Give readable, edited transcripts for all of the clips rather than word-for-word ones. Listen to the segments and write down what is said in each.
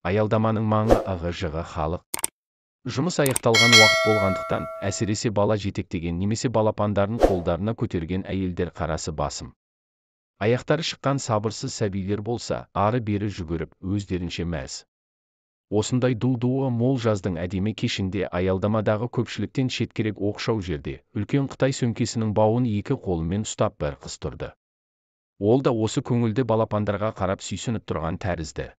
Аялдаманың маңы ығы-жығы халық. Жұмыс аяқталған уақыт болғандықтан, әсіресе бала жетектеген немесе балапандарын қолдарына көтерген әйелдер қарасы басым. Аяқтары шыққан сабырсыз сәбилер болса, ары-бері жүгіріп, өздерінше мәз. Осындай ду-дуы мол жаздың әдемі кешінде аялдамадағы көпшіліктен шеткерек оқшау жерде, үлкен Қытай сөмкесінің бауын екі қолымен ұстап бір қыз тұрды. Ол да осы көңілді балапандарға қарап сүйсініп тұрған тәрізді.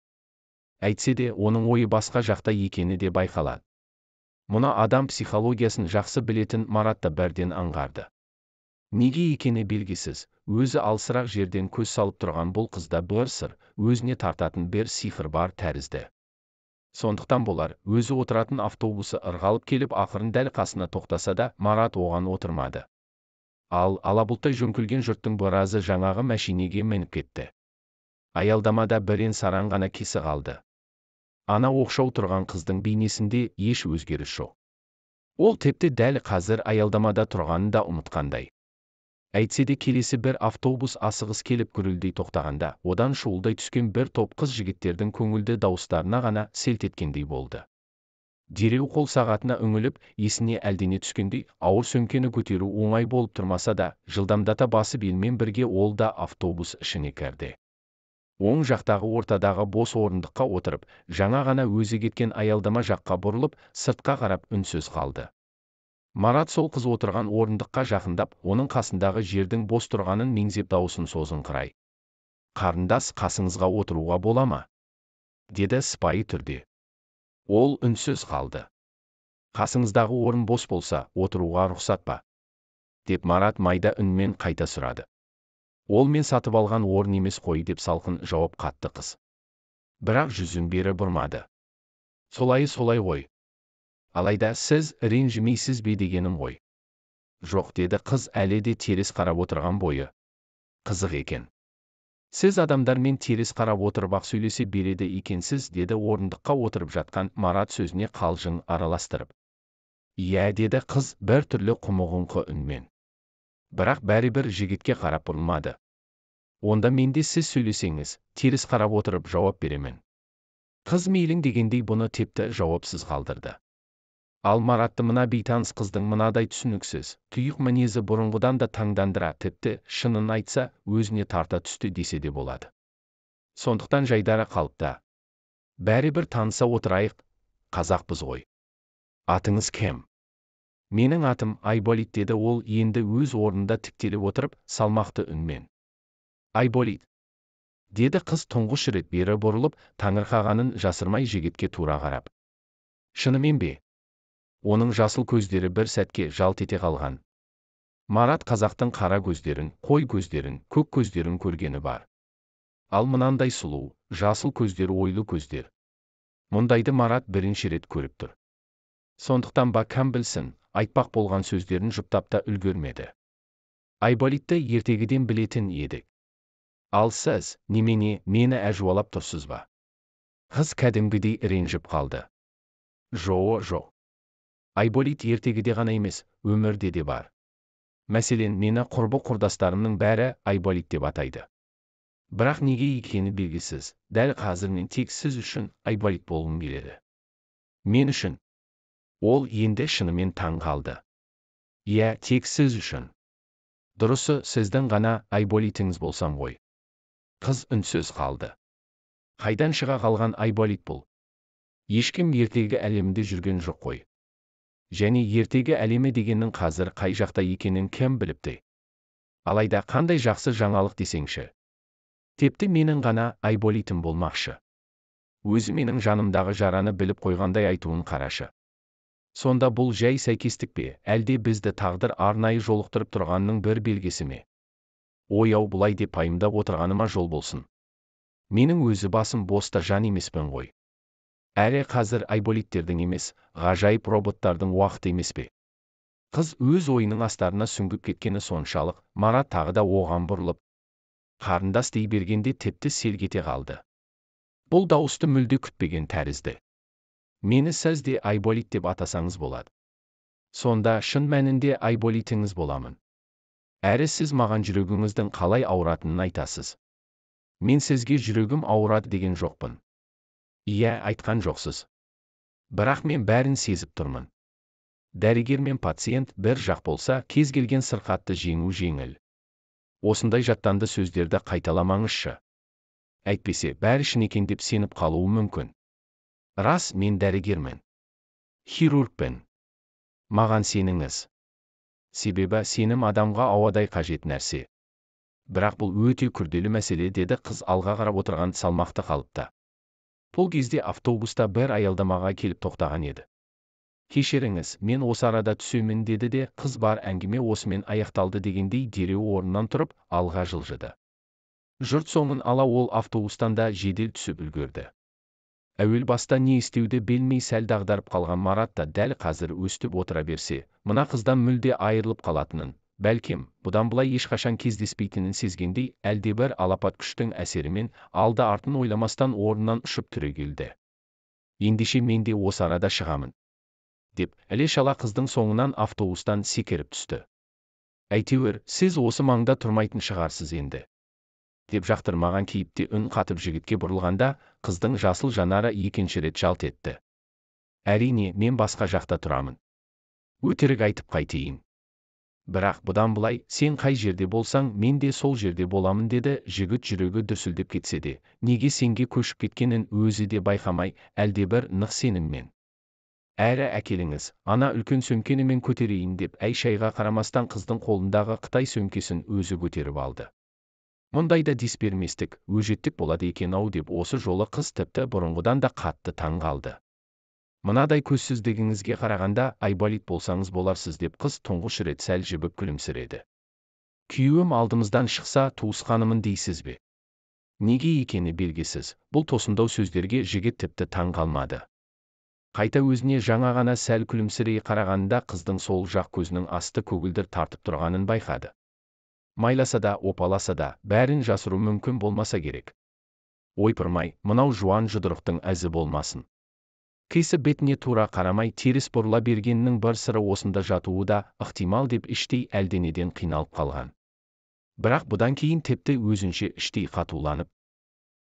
Әйтсе де, оның ойы басқа жақта екені де байқалады. Мұны адам психологиясын жақсы білетін Марат та бірден аңғарды. Неге екені белгісіз, өзі алысырақ жерден көз салып тұрған бұл қызда бір сыр, өзіне тартатын бір сиқыр бар тәрізді. Сондықтан болар, өзі отыратын автобусы ырғалып келіп ақырын дәл қасына тоқтаса да, Марат оған отырмады. Ал алабұлттай жөңкілген жұрттың біразы жаңағы мәшинеге мініп кетті. Аялдамада бірен-саран ғана кесі қалды. Ана оқшау тұрған қыздың бейнесінде еш өзгеріс жоқ. Ол тіпті дәл қазір аялдамада тұрғанын да ұмытқандай. Әйтсе де келесі бір автобус асығыс келіп гүрілдей тоқтағанда, одан шуылдай түскен бір топ қыз-жігіттердің көңілді дауыстарына ғана селт еткендей болды. Дереу қол сағатына үңіліп, есіне әлдене түскендей, ауыр сөмкені көтеру оңай болып тұрмаса да, жылдамдата басып елмен бірге ол да автобус ішіне кірді. Оң жақтағы ортадағы бос орындыққа отырып, жаңа ғана өзі кеткен аялдама жаққа бұрылып, сыртқа қарап үнсіз қалды. Марат сол қыз отырған орындыққа жақындап, оның қасындағы жердің бос тұрғанын меңзеп дауысын созыңқырай. «Қарындас, қасыңызға отыруға бола ма?» деді сыпайы түрде. Ол үнсіз қалды. «Қасыңыздағы орын бос болса, отыруға рұқсат па?» деп Марат майда үнмен қайта сұрады. «Ол мен сатып алған орын емес қой» деп салқын жауап қатты қыз. Бірақ жүзін бері бұрмады. «Солай ғой. Алайда сіз ренжімейсіз бе дегенім ғой?» «Жоқ» деді қыз әлі де теріс қарап отырған бойы. «Қызық екен. Сіз адамдармен теріс қарап отырып ақ сөйлесе береді екенсіз» деді орындыққа отырып жатқан Марат сөзіне қалжың араластырып. «Иә» деді қыз бір түрлі құмығыңқы үнмен. Бірақ бәрібір жігітке қарап бұрылмады. «Онда менде сіз сөйлесеңіз, теріс қарап отырып жауап беремін». Қыз мейлің дегендей бұны тепті жауапсыз қалдырды. Ал Маратты мына бейтаныс қыздың мынадай түсініксіз, тұйық мінезі бұрынғыдан да таңдандыра, тіпті шынын айтса, өзіне тарта түсті десе де болады. Сондықтан жайдары қалыпта. «Бәрібір таныса отырайық, қазақпыз ғой. Атыңыз кім?» «Менің атым Айболит» деді ол енді өз орнында тіктеліп отырып, салмақты үнмен. «Айболит» деді қыз тұңғыш рет бері бұрылып, таңырқағанын жасырмай жігітке тура қарап. «Шынымен бе?» Оның жасыл көздері бір сәтке жалт ете қалған. Марат қазақтың қара көздерін, қой көздерін, көк көздерін көргені бар. Ал мынандай сұлу, жасыл көздер ойлы көздер. Мұндайды Марат бірінші рет көріп тұр. Сондықтан ба кім білсін, айтпақ болған сөздерін жұптап та үлгермеді. «Айболитті ертегіден білетін едік. Ал сіз, немене, мені әжуалап тұрсыз ба?» Қыз кәдімгідей ренжіп қалды. «Жоқ. Айболит ертегіде ғана емес, өмірде де бар. Мәселен, мені құрбы-құрдастарымның бәрі Айболит деп атайды. Бірақ неге екені белгісіз, дәл қазір мен тек сіз үшін Айболит болғым келеді». «Мен үшін?» Ол енді шынымен таң қалды. «Иә, тек сіз үшін. Дұрысы, сіздің ғана Айболитіңіз болсам ғой». Қыз үнсіз қалды. Қайдан шыға қалған Айболит бұл? Ешкім ертегі әлемінде жүрген жоқ қой. Және ертегі әлемі дегеннің қазір қай жақта екенін кім біліпті? Алайда қандай жақсы жаңалық десеңші. Тепті менің ғана Айболитім болмақшы. Өзі менің жанымдағы жараны біліп қойғандай айтуын қарашы. Сонда бұл жай сәйкестік пе, әлде бізді тағдыр арнайы жолықтырып тұрғанның бір белгісі ме? Ой-ау, бұлай деп пайымдап отырғаныма жол болсын. Менің өзі басым боста жан емеспін ғой. Әрі қазір Айболиттердің емес, ғажайып роботтардың уақыты емес пе? Қыз өз ойының астарына сүңгіп кеткені соншалық, Марат тағы да оған бұрылып, қарындас дей бергенде тіпті селк ете қалды. Бұл дауысты мүлде күтпеген тәрізді. «Мені сіз де Айболит деп атасаңыз болады. Сонда шын мәнінде Айболитіңіз боламын. Әрі сіз маған жүрегіңіздің қалай ауыратынын айтасыз. Мен сізге жүрегім ауырады деген жоқпын. Иә, айтқан жоқсыз. Бірақ мен бәрін сезіп тұрмын. Дәрігер мен пациент бір жақ болса, кез келген сырқатты жеңу жеңіл. Осындай жаттанды сөздерді қайталамаңызшы. Әйтпесе, бәрі шын екен деп сеніп қалуы мүмкін. Рас, мен дәрігермін. Хирургпін. Маған сеніңіз. Себебі сенім адамға ауадай қажет нәрсе. Бірақ бұл өте күрделі мәселе, деді қыз алға қарап отырған салмақты қалыпта. Бұл кезде автобуста бір аялдамаға келіп тоқтаған еді. Кешіріңіз, мен осы арада түсемін, деді де қыз бар әңгіме осымен аяқталды дегендей дереу орнынан тұрып алға жылжыды. Жұрт соңын ала ол автобустан да жедел түсіп үлгерді. Әуел баста не істеуді білмей сәл дағдарып қалған Марат та дәл қазір өстіп отыра берсе, мына қыздан мүлде айырылып қалатынын, бәлкім, бұдан былай ешқашан кездеспейтінін сезгендей әлдебір алапат күштің әсерімен алды-артын ойламастан орнынан ұшып түрегелді. Ендеше мен де осы арада шығамын, деп іле-шала қыздың соңынан автобустан секіріп түсті. Әйтеуір, сіз осы маңда тұрмайтын шығарсыз енді, деп жақтырмаған кейіпте үн қатып жігітке бұрылғанда, қыздың жасыл жанары екінші рет жалт етті. Әрине, мен басқа жақта тұрамын. Өтірік айтып қайтейін. Бірақ бұдан былай, сен қай жерде болсаң, мен де сол жерде боламын, деді жігіт жүрегі дүрсілдеп кетсе де, неге сенге көшіп кеткенін өзі де байқамай, әлдебір нық сеніммен. Әрі әкеліңіз, ана үлкен сөмкені мен көтерейін, деп әй-шайға қарамастан қыздың қолындағы Қытай сөмкесін өзі көтеріп алды. Мұндайда дес берместік, өжеттік болады екен-ау деп осы жолы қыз тіпті бұрынғыдан да қатты таң қалды. Мынадай көзсіздігіңізге қарағанда Айболит болсаңыз боларсыз, деп қыз тұңғыш рет сәл жібіп күлімсіреді. Күйеуім алдымыздан шықса туысқанымын дейсіз бе? Неге екені белгісіз, бұл тосындау сөздерге жігіт тіпті таң қалмады. Қайта өзіне жаңа ғана сәл күлімсірей қарағанда қыздың сол жақ көзінің асты көгілдір тартып тұрғанын байқады. Майласа да, опаласа да, бәрін жасыру мүмкін болмаса керек. Ойпырмай, мынау жуан жұдырықтың әзі болмасын. Қисып бетіне тура қарамай теріс бұрыла бергеннің бір сыры осында жатуы да ықтимал деп іштей әлденеден қиналып қалған. Бірақ бұдан кейін тіпті өзінше іштей қатуланып,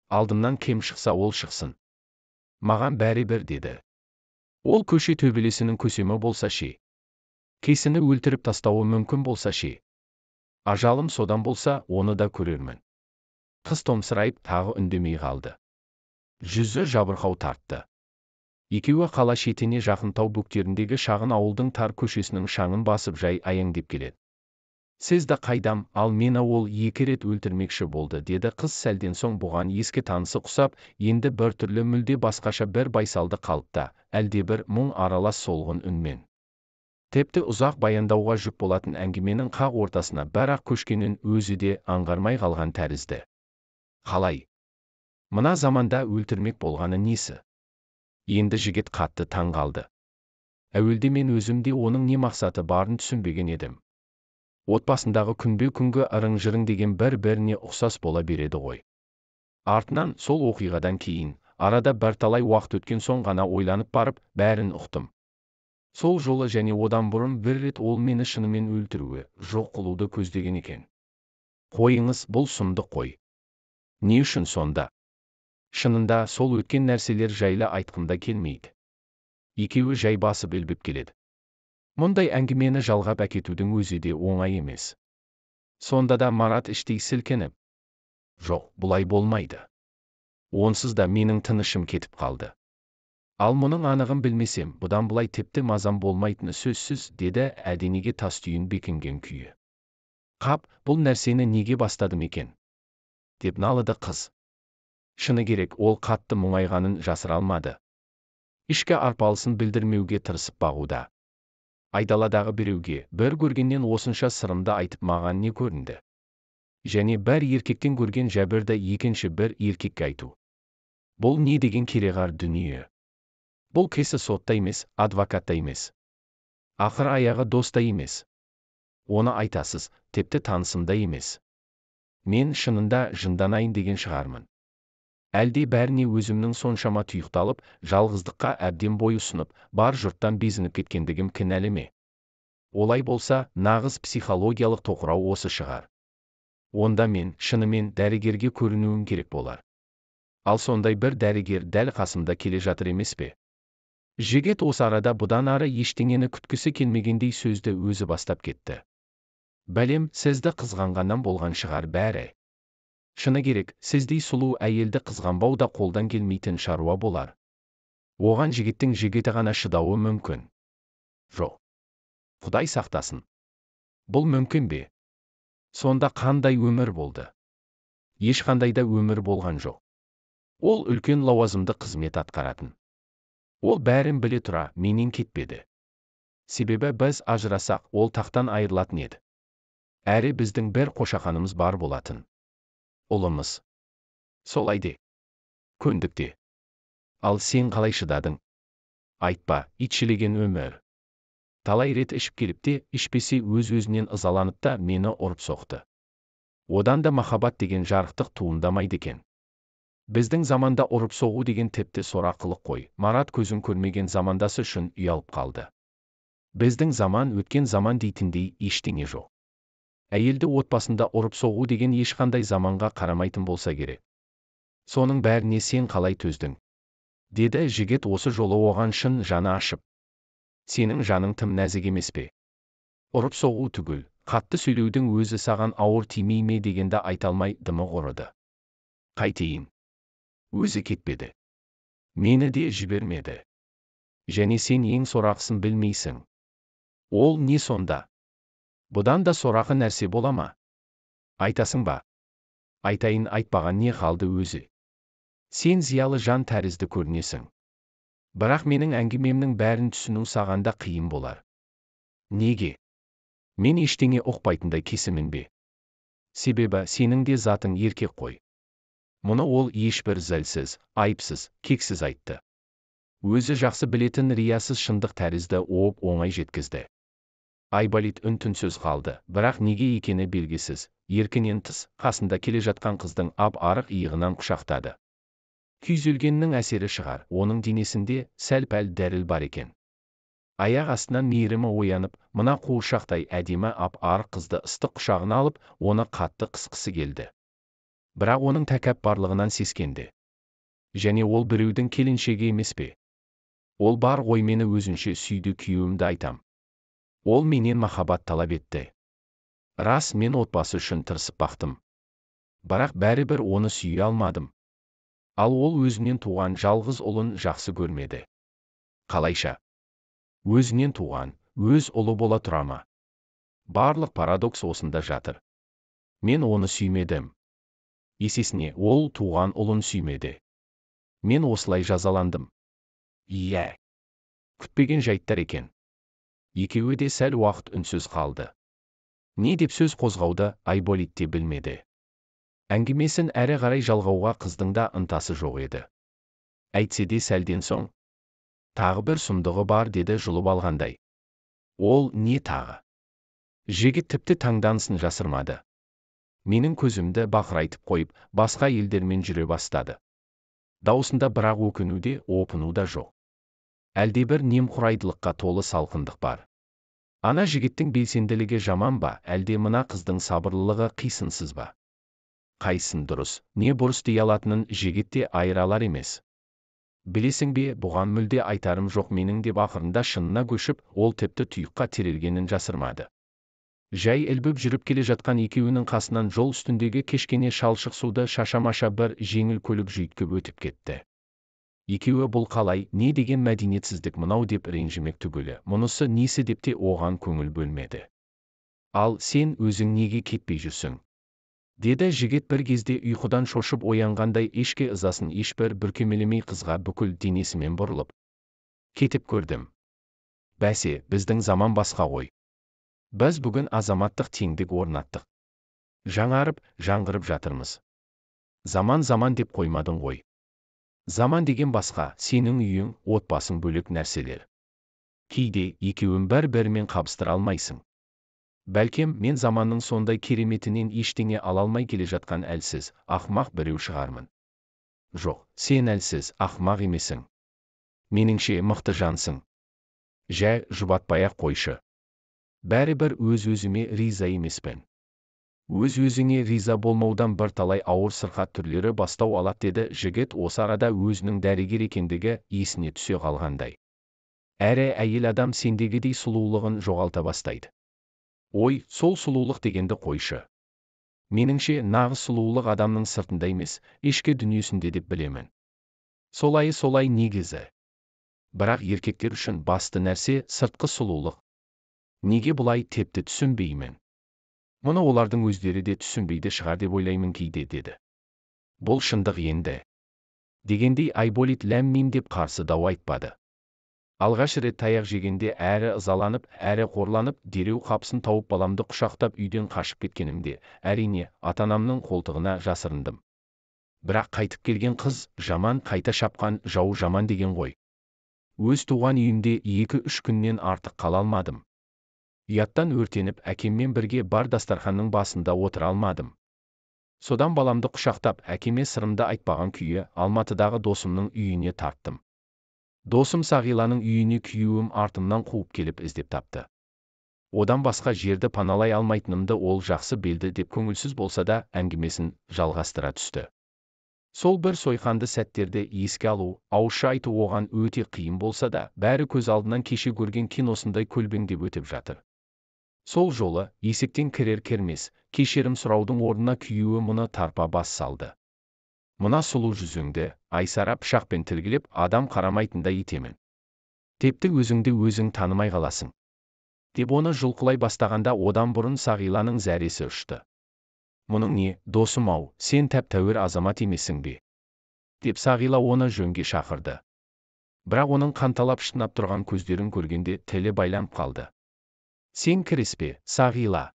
алдымнан кем шықса ол шықсын. Маған бәрібір, деді. Ол көше төбелесінің көсемі болса ше? Кесіні өлтіріп тастауы мүмкін болса ше? Ажалым содан болса, оны да көрермін. Қыз томсырайып тағы үндемей қалды. Жүзі жабырқау тартты. Екеуі қала шетіне жақын тау бөктеріндегі шағын ауылдың тар көшесінің шаңын басып жай аяңдеп келеді. Сізді қайдам, ал мені ол 2 рет өлтірмекші болды, деді қыз сәлден соң бұған ескі танысы құсап, енді бір түрлі мүлде басқаша бір байсалды қалыпта, әлдебір мұң аралас солғын үнмен. Тіпті ұзақ баяндауға жүк болатын әңгіменің қақ ортасына бір-ақ көшкенін өзі де аңғармай қалған тәрізді. Қалай? Мына заманда өлтірмек болғаны несі? Енді жігіт қатты таң қалды. Әуелде мен өзім де оның не мақсаты барын түсінбеген едім. Отбасындағы күнбе-күнгі ырың-жырың деген бір-біріне ұқсас бола береді ғой. Артынан сол оқиғадан кейін, арада бірталай уақыт өткен соң ғана ойланып барып, бәрін ұқтым. Сол жолы және одан бұрын бір рет ол мені шынымен өлтіруі, жоқ қылуды көздеген екен. Қойыңыз, бұл сұмдық қой. Не үшін сонда? Шынында сол өткен нәрселер жайлы айтқымда келмейді. Екеуі жай басып ілбіп келеді. Мұндай әңгімені жалғап әкетудің өзі де оңай емес. Сонда да Марат іштей сілкініп, жоқ, бұлай болмайды. Онсыз да менің тынышым кетіп қалды. Ал мұның анығын білмесем, бұдан былай тіпті мазам болмайтыны сөзсіз, деді әлденеге тас түйін бекінген күйі. Қап, бұл нәрсені неге бастадым екен? Деп налыды қыз. Шыны керек, ол қатты мұңайғанын жасыра алмады. Ішкі арпалысын білдірмеуге тырысып бағуда. Айдаладағы біреуге бір көргеннен осынша сырымды айтып маған не көрінді? Және бір еркектен көрген жәбірді екінші бір еркекке айту. Бұл не деген кереғар дүние? Бұл кесі сотта емес, адвокатта емес. Ақыр аяғы доста емес. Оны айтасыз, тіпті танысымда емес. Мен шынында жынданайын деген шығармын. Әлде бәріне өзімнің соншама тұйықталып, жалғыздыққа әбден бойұсынып, бар жұрттан безініп кеткендігім кінәлі ме? Олай болса, нағыз психологиялық тоқырау осы шығар. Онда мен шынымен дәрігерге көрінуім керек болар. Ал сондай бір дәрігер дәл қасымда келе жатыр емес пе? Жігіт осы арада бұдан ары ештеңені күткісі келмегендей сөзді өзі бастап кетті. Бәлем, сізді қызғанғаннан болған шығар бәрі. Шыны керек, сіздей сұлу әйелді қызғанбау да қолдан келмейтін шаруа болар. Оған жігіттің жігіті ғана шыдауы мүмкін. Жоқ. Құдай сақтасын. Бұл мүмкін бе? Сонда қандай өмір болды? Ешқандай да өмір болған жоқ. Ол үлкен лауазымды қызмет атқаратын. Ол бәрін біле тұра, менен кетпеді. Себебі біз ажырасақ, ол тақтан айырылатын еді. Әрі біздің бір қошақанымыз бар болатын. Ұлымыз. Солай де. Көндік те. Ал сен қалай шыдадың? Айтпа, итшілеген өмір. Талай рет ішіп келіп те, ішпесе өз-өзінен ызаланып та мені ұрып соқты. Одан да махаббат деген жарықтық туындамайды екен. Біздің заманда ұрып соғу деген тіпті сорақылық қой. Марат көзін көрмеген замандасы үшін ұялып қалды. Біздің заман өткен заман дейтіндей ештеңе жоқ. Әйелді отбасында ұрып соғу деген ешқандай заманға қарамайтын болса керек. Соның бәріне сен қалай төздің? Деді жігіт осы жолы оған шын жаны ашып. Сенің жаның тым нәзік емес пе? Ұрып соғу түгіл, қатты сөйлеудің өзі саған ауыр тимей ме дегенді айта алмай дымы құрыды. Қайтейін? Өзі кетпеді. Мені де жібермеді. Және сен ең сорақысын білмейсің. Ол не сонда? Бұдан да сорақы нәрсе бола ма? Айтасың ба? Айтайын, айтпаған не қалды өзі? Сен зиялы жан тәрізді көрінесің. Бірақ менің әңгімемнің бәрін түсіну сағанда қиын болар. Неге? Мен ештеңе ұқпайтындай кесімін бе? Себебі сенің де затың еркек қой. Мұны ол ешбір зілсіз, айыпсыз, кексіз айтты. Өзі жақсы білетін риясыз шындық тәрізді оңай жеткізді. Айболит үн-түнсіз қалды, бірақ неге екені белгісіз, еркінен тыс, қасында келе жатқан қыздың ап-арық иығынан құшақтады. Күйзелгеннің әсері шығар, оның денесінде сәл-пәл діріл бар екен. Аяқ астынан мейірімі оянып, мына қуыршақтай әдемі ап-арық қызды ыстық құшағына алып, оны қатты қысқысы келді. Бірақ оның тәкаппарлығынан сескенді. Және ол біреудің келіншегі емес пе? Ол бар ғой, мені өзінше сүйді, күйеуімді айтам. Ол менен махаббат талап етті. Рас, мен отбасы үшін тырысып бақтым. Бірақ бәрібір оны сүйе алмадым. Ал ол өзінен туған жалғыз ұлын жақсы көрмеді. Қалайша? Өзінен туған, өз ұлы бола тұра ма? Барлық парадокс осында жатыр. Мен оны сүймедім. Есесіне, ол туған ұлын сүймеді. Мен осылай жазаландым. Иә. Күтпеген жайттар екен. Екеуі де сәл уақыт үнсіз қалды. Не деп сөз қозғауды Айболит те білмеді. Әңгімесін әрі қарай жалғауға қыздың да ынтасы жоқ еді. Әйтсе де сәлден соң. Тағы бір сұмдығы бар, деді жұлып алғандай. Ол не тағы? Жігіт тіпті таңданысын жасырмады. Менің көзімді бақырайтып қойып, басқа елдермен жүре бастады. Даусында бірақ өкінуде, опынуда жоқ. Әлдебір немқұрайдылыққа толы салқындық бар. Ана жігіттің белсенділігі жаман ба, әлде мына қыздың сабырлылығы қисынсыз ба? Қайсын дұрыс, не бұрыс дей алатынын жігіт те айыра алар емес. Білесің бе, бұған мүлде айтарым жоқ менің деп ақырында шынына көшіп, ол тіпті тұйыққа тірелгенін жасырмады. Жай ілбіп жүріп келе жатқан екеуінің қасынан жол үстіндегі кешкене шалшық суды шашамаша бір жеңіл көлік жүйткіп өтіп кетті. Екеуі бұл қалай, не деген мәдениетсіздік мынау деп ренжімек түгілі, мұнысы несі деп те оған көңіл бөлмеді. Ал сен өзің неге кетпей жүрсің? Деді жігіт бір кезде ұйқыдан шошып оянғандай ешке ызасын ешбір бүркемелемей қызға бүкіл денесімен бұрылып. Кетіп көрдім. Бәсе, біздің заман басқа ғой. Біз бүгін азаматтық теңдік орнаттық. Жаңарып, жаңғырып жатырмыз. Заман деп қоймадың ғой. Заман деген басқа, сенің үйің, отбасың бөлек нәрселер. Кейде екеуін бір-бірімен қабыстыра алмайсың. Бәлкем мен заманның сондай кереметінен ештеңе ала алмай келе жатқан әлсіз, ақымақ біреу шығармын. Жоқ, сен әлсіз, ақымақ емесің. Меніңше мықты жансың. Жә, жұбатпай-ақ қойшы. Бәрібір өз-өзіме риза емеспін. Өз-өзіңе риза болмаудан бірталай ауыр сырқат түрлері бастау алады, деді жігіт осы арада өзінің дәрігер екендігі есіне түсе қалғандай. Әрі әйел адам сендегідей сұлулығын жоғалта бастайды. Ой, сол сұлулық дегенді қойшы. Меніңше, нағыз сұлулық адамның сыртында емес, ішкі дүниесінде деп білемін. Солай негізі. Бірақ еркектер үшін басты нәрсе сыртқы сұлулық. Неге бұлай тепті түсінбеймін. Мұны олардың өздері де түсінбейді шығар деп ойлаймын кейде, деді. Бұл шындық енді. Дегендей Айболит ләм-мим деп қарсы дау айтпады. Алғаш рет таяқ жегенде әрі ызаланып, әрі қорланып, дереу қапысын тауып баламды құшақтап үйден қашып кеткенімде, әрине, ата-анамның қолтығына жасырындым. Бірақ қайтып келген қыз жаман, қайта шапқан жау жаман деген ғой. Өз туған үйімде 2-3 күннен артық қала алмадым. Ұяттан өртеніп, әкеммен бірге бар дастарханның басында отыра алмадым. Содан баламды құшақтап, әкеме сырымды айтпаған күйі Алматыдағы досымның үйіне тарттым. Досым Сағиланың үйіне күйеуім артымнан қуып келіп іздеп тапты. Одан басқа жерді паналай алмайтынымды ол жақсы белді деп көңілсіз болса да әңгімесін жалғастыра түсті. Сол бір сойқанды сәттерді еске алу, ауызша айту оған өте қиын болса да, бәрі көз алдынан кеше көрген киносындай көлбеңдеп өтіп жатыр. Сол жолы, есіктен кірер-кірмес, кешірім сұраудың орнына күйеуі мұны тарпа бас салды. Мына сұлу жүзіңді, Айсара, пышақпен тілгілеп, адам қарамайтындай етемін. Тепті өзіңді өзің танымай қаласың. Деп оны жұлқылай бастағанда одан бұрын Сағиланың зәресі ұшты. Мұның не, досым-ау, сен тәп-тәуір азамат емессің бе? Деп Сағила оны жөнге шақырды. Бірақ оның қанталап шытынап тұрған көздерін көргенде тілі байланып қалды. Сен кіріспе, Сағила.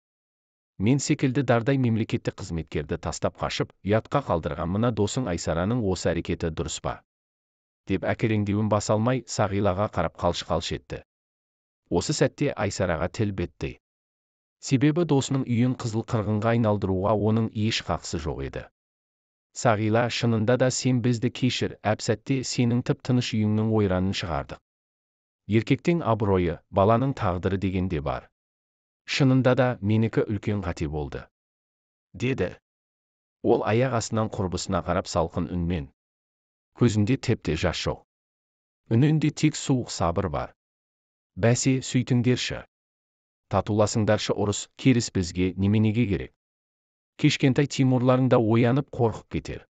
Мен секілді дардай мемлекеттік қызметкерді тастап қашып, ұятқа қалдырған мына досың Айсараның осы әрекеті дұрыс па? Деп әкіреңдеуін баса алмай, Сағилаға қарап қалш-қалш етті. Осы сәтте Айсараға тіл бетті. Себебі досының үйін қызыл қырғынға айналдыруға оның еш қақысы жоқ еді. Сағила, шынында да сен бізді кешір, әп-сәтте сенің тып-тыныш үйіңнің ойранын шығардық. Еркектің абыройы, баланың тағдыры дегенде бар. Шынында да менікі үлкен қате болды. Деді. Ол аяқ астынан құрбысына қарап салқын үнмен. Көзінде тепті жас жоқ. Үнінде тек суық сабыр бар. Бәсе, сөйтіңдерші. Татуласыңдаршы, ұрыс, керіс бізге неменеге керек? Кешкентай Тимурларың да оянып қорқып кетер.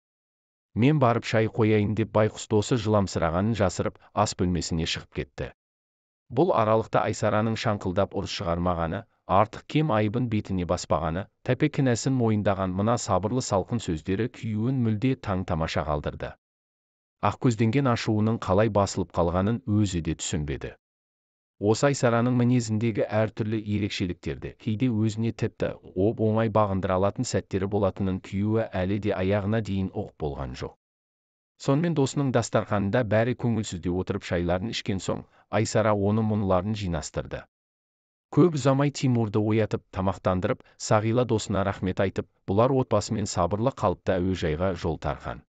Мен барып шай қояйын деп байқұс досы жыламсырағанын жасырып, ас бөлмесіне шығып кетті. Бұл аралықта Айсараның шаңқылдап ұрыс шығармағаны, артық кем айыбын бетіне баспағаны, тәпе кінәсін мойындаған мына сабырлы салқын сөздері күйеуін мүлде таң-тамаша қалдырды. Ақкөзденген ашуының қалай басылып қалғанын өзі де түсінбеді. Осы Айсараның мінезіндегі әртүрлі ерекшеліктерді кейде өзіне тіпті оп-оңай бағындыра алатын сәттері болатынын күйеуі әлі де аяғына дейін ұғып болған жоқ. Сонымен досының дастарханында бәрі көңілсіздеу отырып шайларын ішкен соң, Айсара оны мұныларын жинастырды. Көп ұзамай Тимурды оятып, тамақтандырып, Сағила досына рахмет айтып, бұлар отбасымен сабырлы қалыпта әуежайға жол тарқан.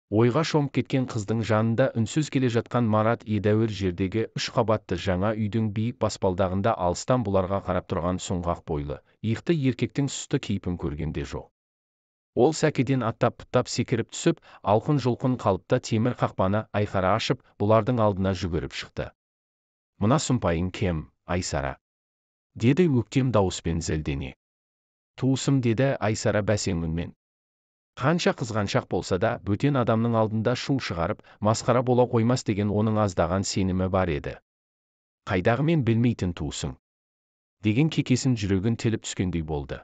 Ойға шомып кеткен қыздың жанында үнсіз келе жатқан Марат едәуір жердегі 3 қабатты жаңа үйдің биік баспалдағында алыстан бұларға қарап тұрған сұңғақ бойлы, иықты еркектің сұсты кейпін көргенде жоқ. Ол сәкеден аттап-пұттап секіріп түсіп, алқын-жұлқын қалыпта темір қақпаны айқара ашып, бұлардың алдына жүгіріп шықты. Мына сұмпайың кем, Айсара? Деді өктем дауыспен зілдене. Туысым, деді Айсара бәсең үнмен. Қанша қызғаншақ болса да, бөтен адамның алдында шу шығарып, масқара бола қоймас деген оның аздаған сенімі бар еді. Қайдағы мен білмейтін туысың? Деген кекесін жүрегін теліп түскендей болды.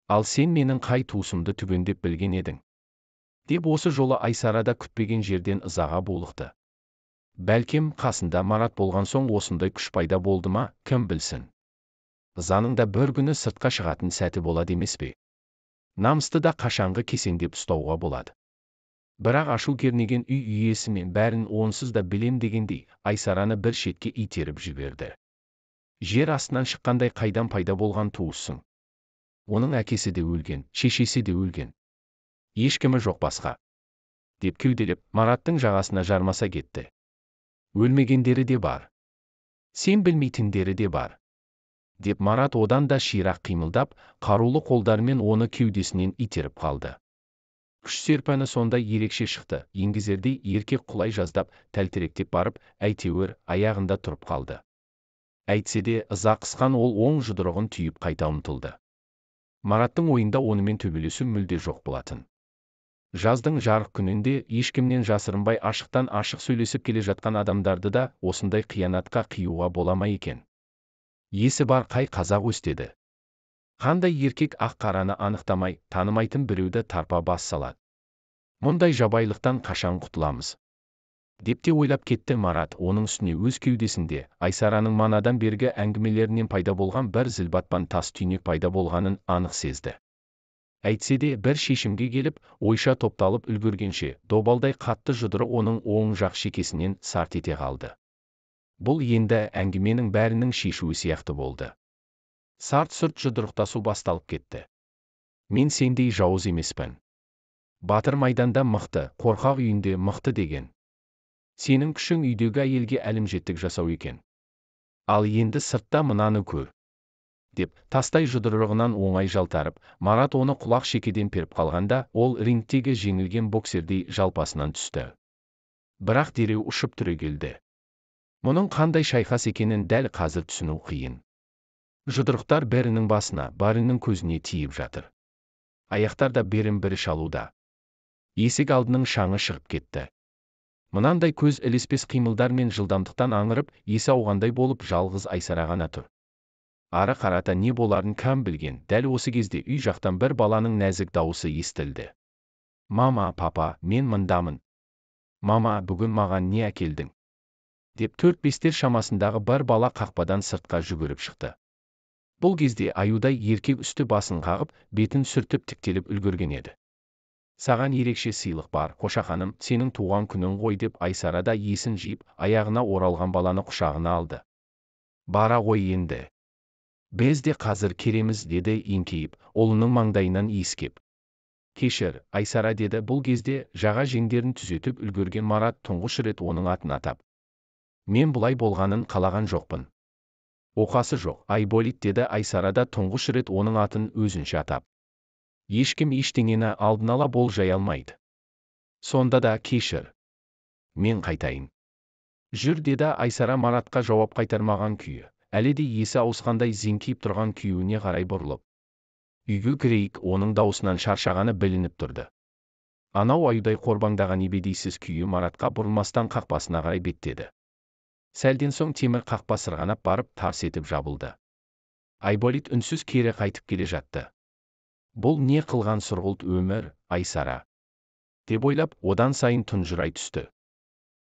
Ал сен менің қай туысымды түгендеп білген едің? Деп осы жолы Айсарада күтпеген жерден ызаға булықты. Бәлкем қасында Марат болған соң осындай күш пайда болды ма, кім білсін. Ызаның да бір күні сыртқа шығатын сәті болады емес пе? Намысты да қашанғы кесеңдеп ұстауға болады. Бірақ ашу кернеген үй иесі мен бәрін онсыз да білем дегендей, Айсараны бір шетке итеріп жіберді. Жер астынан шыққандай қайдан пайда болған туыссың? Оның әкесі де өлген, шешесі де өлген. Ешкімі жоқ басқа. Деп кеуделеп, Мараттың жағасына жармаса кетті. Өлмегендері де бар. Сен білмейтіндері де бар. деп Марат одан да ширақ қимылдап, қарулы қолдарымен оны кеудесінен итеріп қалды. Күш серпіні сондай ерекше шықты, еңгезердей еркек құлай жаздап, тәлтіректеп барып, әйтеуір аяғында тұрып қалды. Әйтсе де, ыза қысқан ол оң жұдырығын түйіп қайта ұмтылды. Мараттың ойында онымен төбелесу мүлде жоқ болатын. Жаздың жарық күнінде ешкімнен жасырынбай ашықтан ашық сөйлесіп келе жатқан адамдарды да осындай қиянатқа қиюға бола ма екен? Есі бар қай қазақ өстеді? Қандай еркек ақ-қараны анықтамай, танымайтын біреуді тарпа бас салады? Мұндай жабайылықтан қашан құтыламыз? Деп те ойлап кетті Марат. Оның үстіне өз кеудесінде Айсараның манадан бергі әңгімелерінен пайда болған бір зілбатпан тас түйнек пайда болғанын анық сезді. Әйтсе де бір шешімге келіп, ойша топталып үлгергенше, добалдай қатты жұдыры оның оң жақ шекесінен сарт ете қалды. Бұл енді әңгіменің бәрінің шешуі сияқты болды. Сарт-сұрт жұдырықтасу басталып кетті. Мен сендей жауыз емеспін. Батыр майданда мықты, қорқақ үйінде мықты деген. Сенің күшің үйдегі әйелге әлімжеттік жасау екен. Ал енді сыртта мынаны көр. Деп, тастай жұдырығынан оңай жалтарып, Марат оны құлақ шекеден періп қалғанда, ол рингтегі жеңілген боксердей жалпасынан түсті. Бірақ дереу ұшып түрегелді. Мұның қандай шайқас екенін дәл қазір түсіну қиын. Жұдырықтар бірінің басына, бірінің көзіне тиіп жатыр. Аяқтар да бірін-бірі шалуда. Есік алдының шаңы шығып кетті. Мынандай көз ілеспес қимылдар мен жылдамдықтан аңырып, есі ауғандай болып жалғыз Айсара ғана тұр. Ары қарата не боларын кім білген? Дәл осы кезде үй жақтан бір баланың нәзік дауысы естілді. Мама, папа, мен мындамын. Мама, бүгін маған не әкелдің? Деп 4-5 шамасындағы бір бала қақпадан сыртқа жүгіріп шықты. Бұл кезде аюдай еркек үсті басын қағып, бетін сүртіп тіктеліп үлгерген еді. Саған ерекше сыйлық бар, Қошақаным, сенің туған күнің ғой деп Айсара да есін жиып, аяғына оралған баланы құшағына алды. Бара ғой енді. Біз де қазір кереміз, деді еңкейіп, ұлының маңдайынан иіскеп. Кешір, Айсара, деді бұл кезде жаға жеңдерін түзетіп үлгерген Марат тұңғыш рет оның атын атап. Мен бұлай болғанын қалаған жоқпын. Оқасы жоқ, Айболит, деді Айсара да тұңғыш рет оның атын өзінше атап. Ешкім ештеңені алдын ала болжай алмайды. Сонда да кешір. Мен қайтайын. Жүр, деді Айсара Маратқа жауап қайтармаған күйі, әлі де есі ауысқандай зеңкиіп тұрған күйеуіне қарай бұрылып. Үйге кірейік, оның даусынан шаршағаны білініп тұрды. Анау аюдай қорбаңдаған ебедейсіз күйі Маратқа бұрылмастан қақпасына қарай беттеді. Сәлден соң темір қақпа сырғанап барып тарс етіп жабылды. Айболит үнсіз кері қайтып келе жатты. Бұл не қылған сұрғылт өмір, Айсара? Деп ойлап, одан сайын тұнжырай түсті.